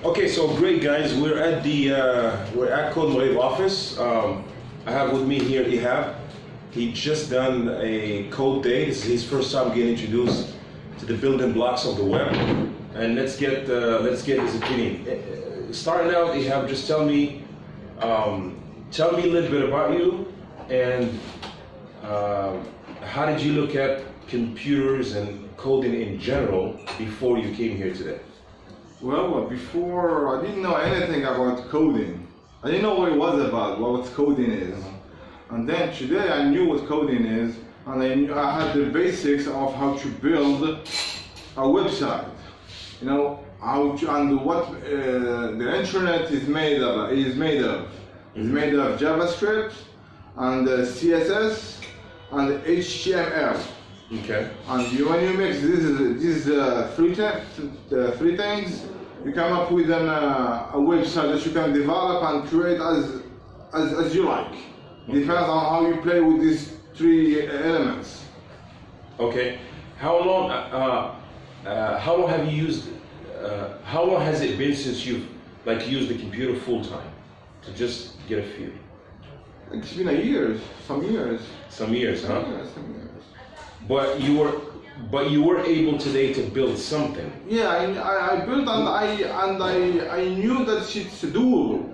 Okay, so great guys. We're at codeMghrib office. I have with me here Ihab. He just done a code day. This is his first time getting introduced to the building blocks of the web. And let's get his opinion. Starting out, Ihab, just tell me a little bit about you and how did you look at computers and coding in general before you came here today? Well, before I didn't know anything about coding. I didn't know what it was about, what coding is. And then today I knew what coding is, and I had the basics of how to build a website. You know, how to, and what the internet is made of. It's made of JavaScript and CSS and HTML. Okay. And when you mix these three things, you come up with a website that you can develop and create as you like. Okay. Depends on how you play with these three elements. Okay. How long have you used? How long has it been since you've used the computer full time? To just get a feel. It's been some years. Some years, huh? Yeah, some years. But you were able today to build something. Yeah, I built and I knew that it's doable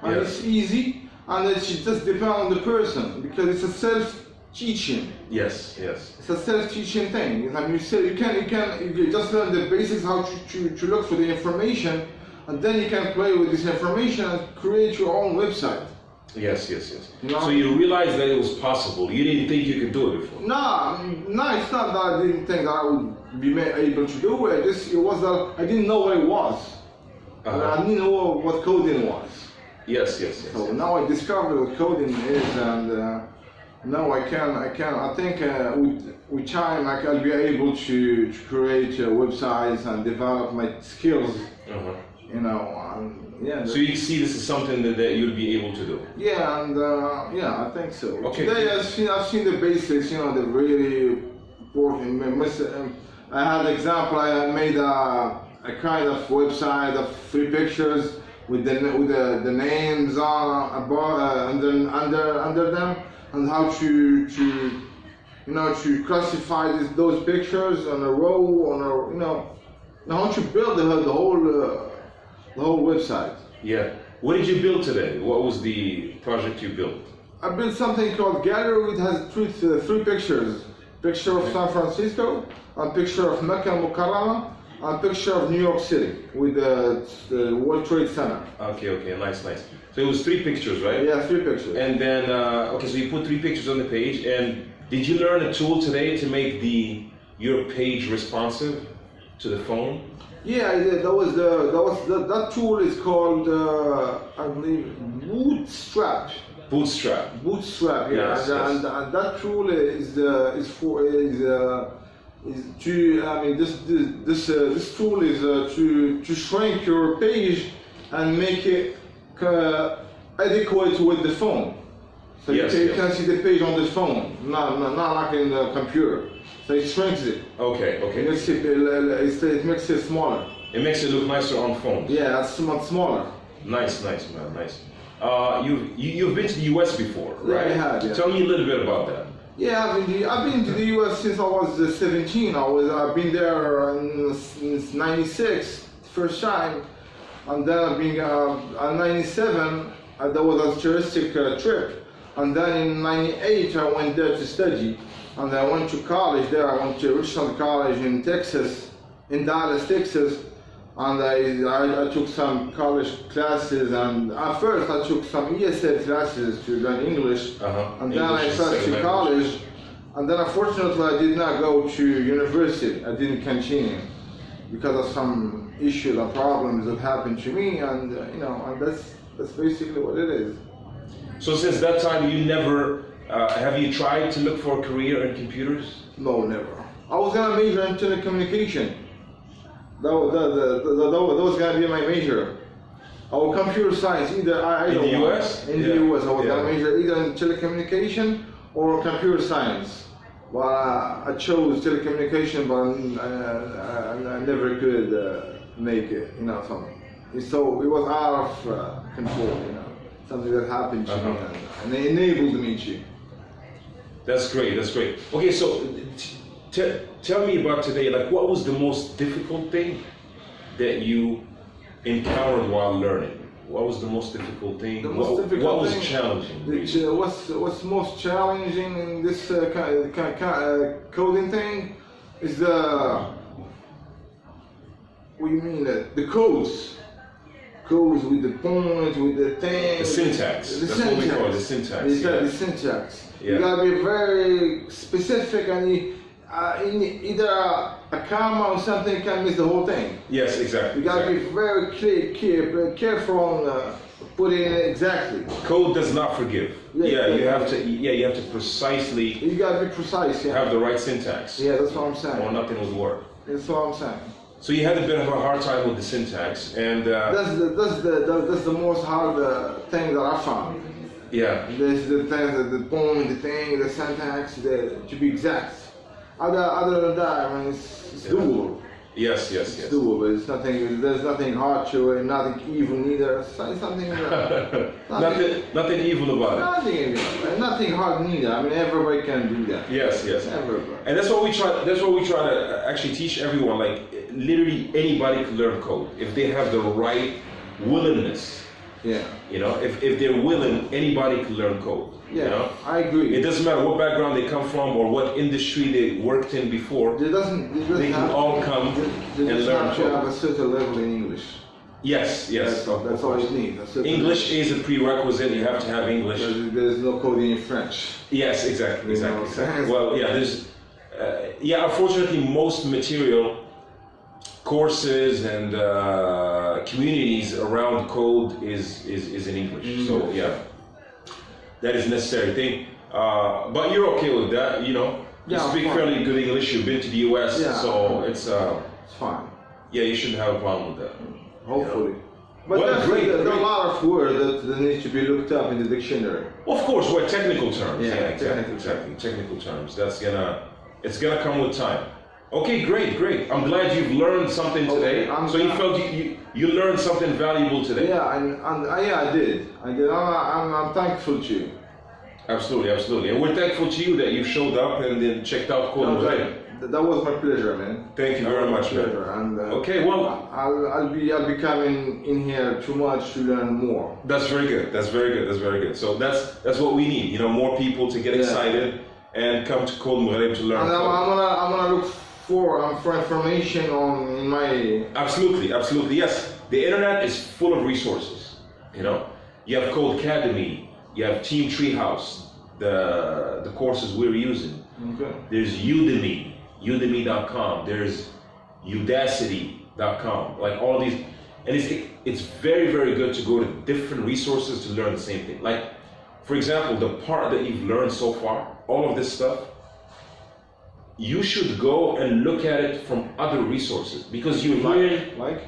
and yes. It's easy and it should just depend on the person because it's a self-teaching. Yes, yes. It's a self-teaching thing. I mean, you just learn the basics how to look for the information, and then you can play with this information and create your own website. Yes, yes, yes. You know? So you realized that it was possible. You didn't think you could do it before. No, it's not that I didn't think that I would be able to do it. It was that I didn't know what it was. I didn't know what coding was. Yes, yes, yes. So yes. now I discovered what coding is, and now I think with time I'll be able to create websites and develop my skills. You know, yeah. So you see this is something that you'll be able to do? Yeah, and yeah, I think so. Okay. Today I've seen the basics, you know, the really important. I had an example. I made a kind of website of 3 pictures with the names on above under them, and how to classify those pictures on a row how to build the whole website. Yeah. What did you build today? What was the project you built? I built something called Gallery. It has three pictures. Picture of San Francisco, a picture of Mecca Mukarrama, and a picture of New York City with the World Trade Center. Okay, nice. So it was 3 pictures, right? Yeah, 3 pictures. And then, okay, so you put 3 pictures on the page, and did you learn a tool today to make your page responsive to the phone? Yeah, I did. That tool is called I believe Bootstrap. Bootstrap. Yeah. Yes, and that tool is this tool is to shrink your page and make it adequate with the phone. So you can see the page on the phone, not like in the computer. So it shrinks it. Okay. It makes it smaller. It makes it look nicer on phones. Yeah, it's much smaller. Nice, man, nice. You've been to the U.S. before, right? Yeah, I have. Yeah. Tell me a little bit about that. Yeah, I've been to the U.S. since I was 17. I've been there since '96, first time, and then I've been in '97. That was a touristic trip, and then in '98 I went there to study, and I went to college there. I went to Richland College in Texas, in Dallas, Texas, and I took some college classes, and at first I took some ESL classes to learn English, and then I started to college, and then unfortunately I did not go to university. I didn't continue because of some issues and problems that happened to me, and and that's basically what it is. So since that time you never, have you tried to look for a career in computers? No, never. I was gonna major in telecommunication. That was gonna be my major. Or computer science, either in the US? In the US, I was gonna major either in telecommunication or computer science. But I chose telecommunication, but I never could make it, something. So it was out of control, you know, something that happened to me, and they enabled me to. That's great. That's great. Okay, so tell me about today. Like, what was the most difficult thing that you encountered while learning? What was the most difficult thing? What was challenging? What's most challenging in this coding thing is what do you mean? The codes with the points, with the thing. The syntax. That's what we call it, the syntax. The syntax. Yeah. You gotta be very specific, and either a comma or something can miss the whole thing. Yes, exactly. You gotta be very careful on putting it exactly. Code does not forgive. You have to precisely. You gotta be precise. Yeah. Have the right syntax. Yeah, that's what I'm saying. Or nothing would work. That's what I'm saying. So you had a bit of a hard time with the syntax, and that's the most hard thing that I found. Yeah. There's the things, the point, the thing, the syntax, to be exact. Other than that, I mean, it's doable. Yes. It's doable. It's nothing. There's nothing hard to it. Nothing evil neither. It's something. Nothing evil about it. Nothing evil. And nothing hard neither. I mean, everybody can do that. Yes. Everybody. And that's what we try. That's what we try to actually teach everyone. Like, literally anybody can learn code if they have the right willingness. Yeah. You know, if they're willing, anybody can learn code. Yeah, you know? I agree. It doesn't matter what background they come from or what industry they worked in before. They can all come and learn code. You have a certain level in English. Yes. That's all you need. English is a prerequisite. You have to have English. There's no coding in French. Yes, exactly. Well, yeah, there's. Unfortunately, most material courses and communities around code is in English. So yeah, that is a necessary thing. But you're okay with that, you know. You speak fairly good English. You've been to the U.S., so it's fine. Yeah, you shouldn't have a problem with that. Hopefully. You know? But well, there's a lot of words that need to be looked up in the dictionary. Well, of course, we're technical terms. Yeah, exactly. Technical terms. It's gonna come with time. Okay, great. I'm glad you've learned something today. So you felt you learned something valuable today. Yeah, I did. I'm thankful to you. Absolutely. And we're thankful to you that you showed up and then checked out codeMghrib. That was my pleasure, man. Thank you very much, man. And, okay, well, I'll be coming in here too much to learn more. That's very good. So that's what we need. You know, more people to get excited and come to codeMghrib to learn. And I'm gonna look for information in my. Absolutely. Yes, the internet is full of resources. You know, you have codeacademy, you have Team Treehouse, the courses we're using. Okay. There's udemy.com. There's udacity.com. Like all of these, and it's very, very good to go to different resources to learn the same thing. Like, for example, the part that you've learned so far, all of this stuff, you should go and look at it from other resources because you like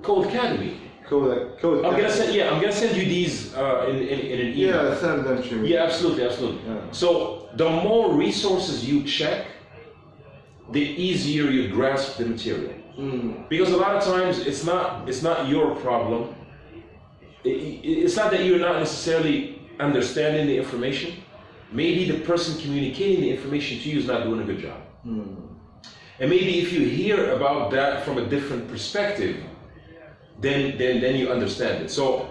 codeacademy. Code. I'm gonna send you these in an email. Yeah, send them to me. Yeah, absolutely. Yeah. So the more resources you check, the easier you grasp the material. Because a lot of times it's not your problem. It's not that you're not necessarily understanding the information. Maybe the person communicating the information to you is not doing a good job. And maybe if you hear about that from a different perspective, then you understand it. So,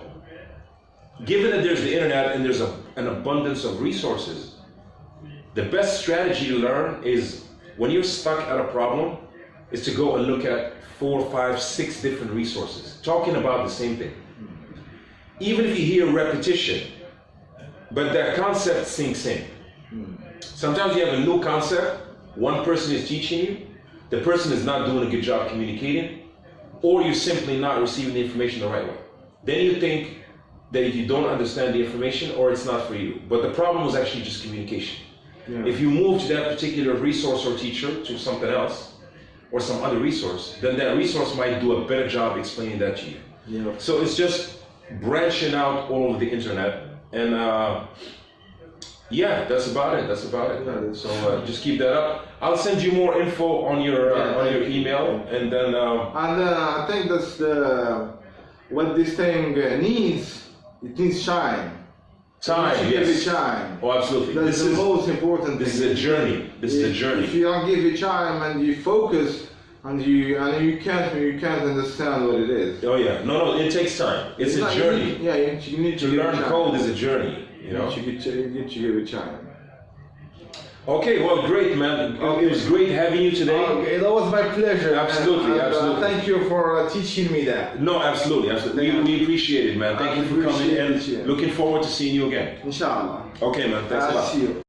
given that there's the internet and there's an abundance of resources, the best strategy to learn is when you're stuck at a problem, is to go and look at 4, 5, 6 different resources talking about the same thing. Even if you hear repetition, but that concept sinks in. Sometimes you have a new concept, one person is teaching you, the person is not doing a good job communicating, or you're simply not receiving the information the right way. Then you think that you don't understand the information or it's not for you. But the problem was actually just communication. Yeah. If you move to that particular resource or teacher to something else, or some other resource, then that resource might do a better job explaining that to you. Yeah. So it's just branching out all over the internet, and that's about it. Yeah. So just keep that up. I'll send you more info on your email, and then. I think that's what this thing needs, it needs time. Time, You give yes. it time. Oh, absolutely. That's the most important This is thing. a journey. This is a journey. If you don't give it time and you focus and you can't understand what it is. Oh yeah, no, it takes time. It's a journey. You need To give it learn time. code is a journey, you know. You need to give it time. Okay, well, great, man. It was great having you today. Okay, that was my pleasure. Absolutely, absolutely. Thank you for teaching me that. No, absolutely, absolutely. We appreciate it, man. Thank you for coming appreciate it, and looking forward to seeing you again. Inshallah. Okay, man. Thanks a lot. See you.